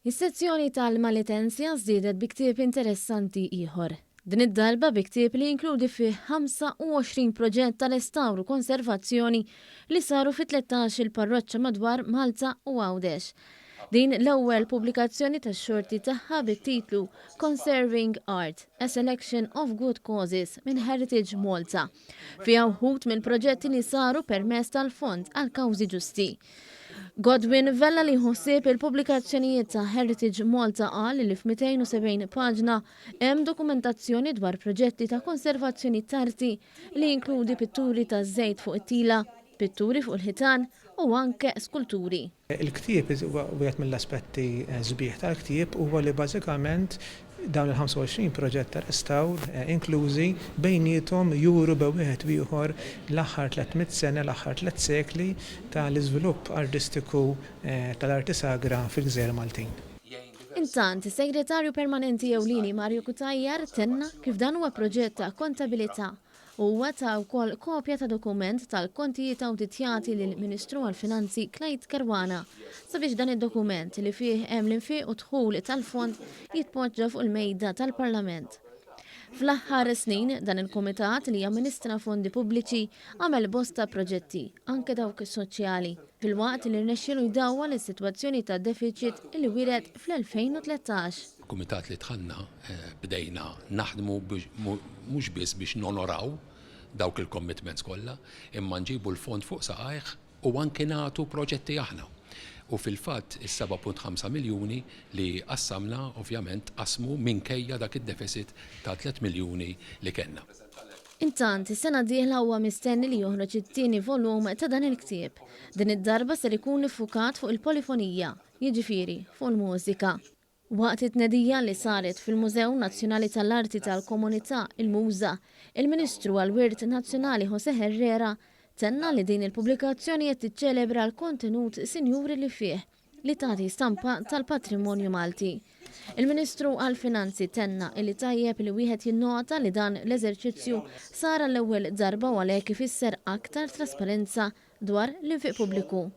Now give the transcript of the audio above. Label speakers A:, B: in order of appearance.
A: Is-sezzjoni tal-Melitensia żdiedet bi ktieb interessanti ieħor. Din id-darba bi ktieb li jinkludi fih 25 proġett tal-restawru konservazzjoni li saru fi 13 il-parroċċa madwar Malta u Għawdex. Din l-ewwel pubblikazzjoni tax-xorti tagħha bit-titlu Conserving Art, a Selection of Good Causes minn Heritage Malta. Fiha wħud mill-proġetti li saru permezz tal-Fond għal Kawżi Ġusti. Godwin Vella li jħossib il-pubblikazzjonijiet ta' Heritage Malta qal li f'270 paġna hemm dokumentazzjoni dwar proġetti ta' konservazzjoni tarti li jinkludi pitturi taż-żejt fuq it-tila, pitturi fuq il-ħitan u anke skulturi.
B: Il-ktieb wieħed mill-aspetti sbieħ tal-ktieb huwa li bażikament dawn il-25 proġett ta' restawr inklużi bejniethom juru b'wieħed ieħor l-aħħar 300 sena, l-aħħar 3 sekli tal-iżvilupp artistiku tal-arti sagra fil-Gżejjer Maltin.
A: Intant, is-Segretarju Permanenti Ewlieni Marju Kutajjar tenna kif dan huwa proġett ta' kontabilità huwa ta' wkoll kopja ta' dokument tal-kontijiet awditjati lill-Ministru għall-Finanzi Klejt Kerwana sabiex dan id-dokument li fih hemm l-infiq u dħul tal-Fond jitpoġġa fuq il-mejda tal-Parlament. Fl-aħħar snin dan il-Kumitat li jamministra fondi pubbliċi għamel bosta proġetti, anke dawk soċjali, fil-waqt li rnexxielu jdawwa l-sitwazzjoni ta' deficit li wired fl-2013.
C: Kumitat li tħanna bdejna naħdmu mhux biss biex nonoraw dawk il-commitments kollha, imma nġibu l-fond fuq saqajh u anke nagħtu proġetti aħna. U fil-fatt is-7.5 miljuni li qassamna ovvjament qasmu minkejja dak id-deficit ta' 3 miljuni li kellna.
A: Intant, is-sena d-dieħla huwa mistenni li joħroġ it-tieni volum ta' dan il-ktieb. Din id-darba ser ikun iffukat fuq il-polifonija, jiġifieri fuq il-mużika. Waqt it-tnedija li saret fil-Mużew Nazzjonali tal-Arti tal-Komunità il-MUΖA, il-Ministru għall-Wirt Nazzjonali José Herrera tenna li din il-pubblikazzjoni qed tiċċelebra l-kontenut sinjuri li fih li tagħti stampa tal-patrimonju Malti. Il-Ministru għall-Finanzi tenna li tajjeb li wieħed jinnota li dan l-eżerċizzju sara l-ewwel darba u għalhekk ifisser aktar trasparenza dwar l-infiq pubbliku.